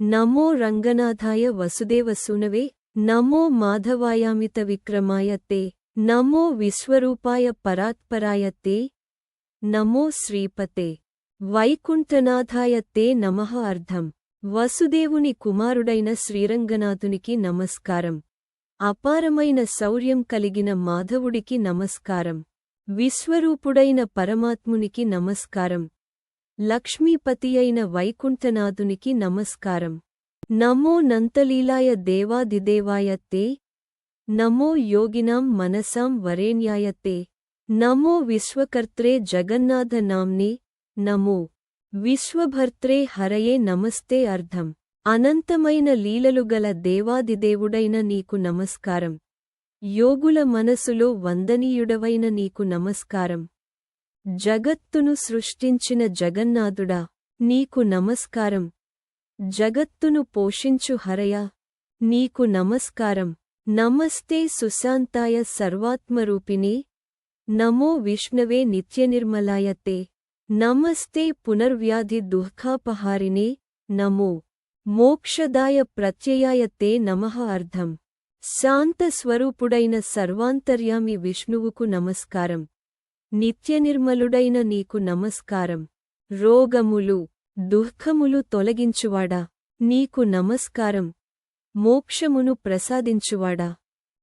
నమో రంగనాథాయ వసుదేవసూనవే నమో మాధవాయామిత విక్రమాయ తే నమో విశ్వరూపాయ పరాత్పరాయ తే నమో శ్రీపతే వైకుంఠనాథాయ తే నమః. అర్థం: వసుదేవుని కుమారుడైన శ్రీరంగనాథునికి నమస్కారం. అపారమైన శౌర్యం కలిగిన మాధవుడికి నమస్కారం. విశ్వరూపుడైన పరమాత్మునికి నమస్కారం. లక్ష్మీపతియైన వైకుంఠనాథునికి నమస్కారం. నమో నంతలీలాయ దేవాదిదేవాయ తే నమో యోగినాం మనసాం వరేణ్యాయ తే నమో విశ్వకర్త్రే జగన్నాథ నామ్నే నమో విశ్వభర్త్రే హరయే నమస్తే. అర్థం: అనంతమైన లీలలుగల దేవాదిదేవుడైన నీకు నమస్కారం. యోగుల మనసులో వందనీయుడవైన నీకు నమస్కారం. జగత్తును సృష్టించిన జగన్నాథుడా, నీకు నమస్కారం. జగత్తును పోషించు హరయా, నీకు నమస్కారం. నమస్తే సుశాంతాయ సర్వాత్మరూపిణే నమో విష్ణవే నిత్యనిర్మలాయ తే నమస్తే పునర్వ్యాధి దుఃఖాపహారిణే నమో మోక్షదాయ ప్రత్యయాయ తే నమః. అర్థం: శాంతస్వరూపుడైన సర్వాంతర్యామి విష్ణువుకు నమస్కారం. నిత్యనిర్మలుడైన నీకు నమస్కారం. రోగములు, దుఃఖములు తొలగించువాడా, నీకు నమస్కారం. మోక్షమును ప్రసాదించువాడా,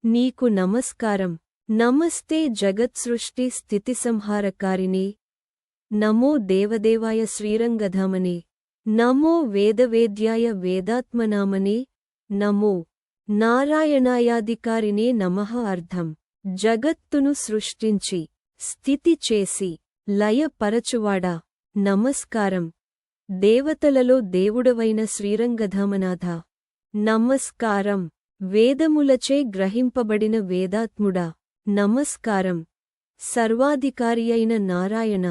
నీకు నమస్కారం. నమస్తే జగత్సృష్టి స్థితిసంహారకారిణే నమో దేవదేవాయ శ్రీరంగధామనే నమో వేదవేద్యాయ వేదాత్మనామనే నమో నారాయణాయాధికారినే నమః. అర్థం: జగత్తును సృష్టించి స్థితి చేసి లయపరచువాడా, నమస్కారం. దేవతలలో దేవుడవైన శ్రీరంగధామనాథ, నమస్కారం. వేదములచే గ్రహింపబడిన వేదాత్ముడా, నమస్కారం. సర్వాధికారియైన నారాయణ,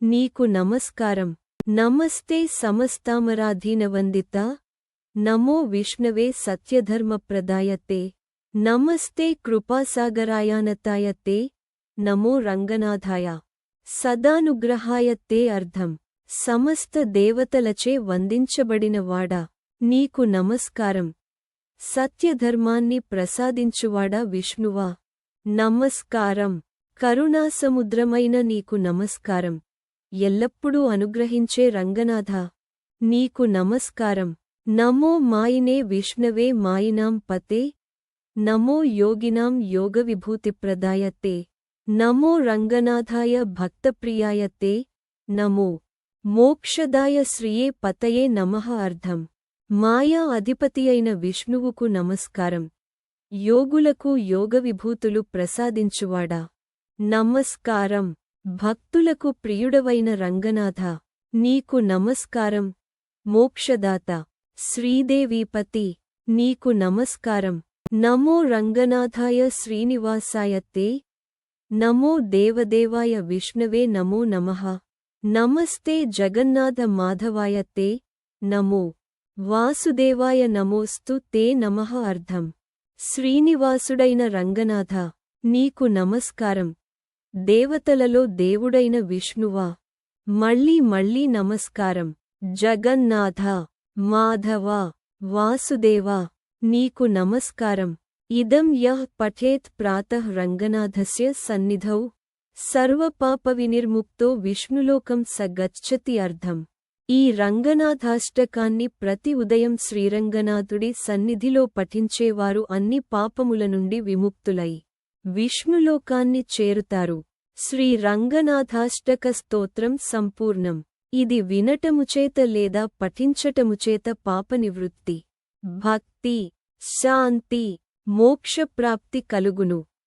నీకు నమస్కారం. నమస్తే సమస్తామరాధీనవందిత నమో విష్ణవే సత్యధర్మప్రదాయ తే నమస్తే కృపాసాగరాయానతాయ తే నమో రంగనాథాయ సదానుగ్రహాయ తే. అర్థం: సమస్త దేవతలచే వందించబడిన వాడా, నీకు నమస్కారం. సత్యధర్మాన్ని ప్రసాదించువాడా విష్ణువా, నమస్కారం. కరుణాసముద్రమైన నీకు నమస్కారం. ఎల్లప్పుడూ అనుగ్రహించే రంగనాథా, నీకు నమస్కారం. నమో మాయినే విష్ణవే మాయినాం పతే నమో యోగినాం యోగవిభూతిప్రదాయ తే నమో రంగనాథాయ భక్తప్రియాయ తే నమో మోక్షదాయ శ్రీయే పతయే నమః. అర్థం: మాయా అధిపతియైన విష్ణువుకు నమస్కారం. యోగులకు యోగవిభూతులు ప్రసాదించువాడా, నమస్కారం. భక్తులకు ప్రియుడవైన రంగనాథ, నీకు నమస్కారం. మోక్షదాత శ్రీదేవీపతి, నీకు నమస్కారం. నమో రంగనాథాయ శ్రీనివాసాయ తే నమో దేవదేవాయ విష్ణవే నమో నమః. నమస్తే జగన్నాథ మాధవాయ తే నమో వాసుదేవాయ నమోస్తు తే నమః. అర్థం: శ్రీనివాసుడైన రంగనాథ, నీకు నమస్కారం. దేవతలలో దేవుడైన విష్ణువా, మళ్ళీ మళ్ళీ నమస్కారం. జగన్నాథ, మాధవ, వాసుదేవా, నీకు నమస్కారం. ఇదం యః పఠేత్ ప్రాతః రంగనాథస్య సన్నిధౌ సర్వపాపవినిర్ముక్తో విష్ణులోకం స గచ్చతి. అర్థం: ఈ రంగనాథాష్టకాన్ని ప్రతి ఉదయం శ్రీరంగనాథుడి సన్నిధిలో పఠించేవారు అన్ని పాపముల నుండి విముక్తులై విష్ణులోకాన్ని చేరుతారు. శ్రీ రంగనాథాష్టక స్తోత్రం సంపూర్ణం. ఇది వినటముచేత లేదా పఠించటముచేత పాపనివృత్తి, భక్తి, శాంతి, మోక్షప్రాప్తి కలుగును.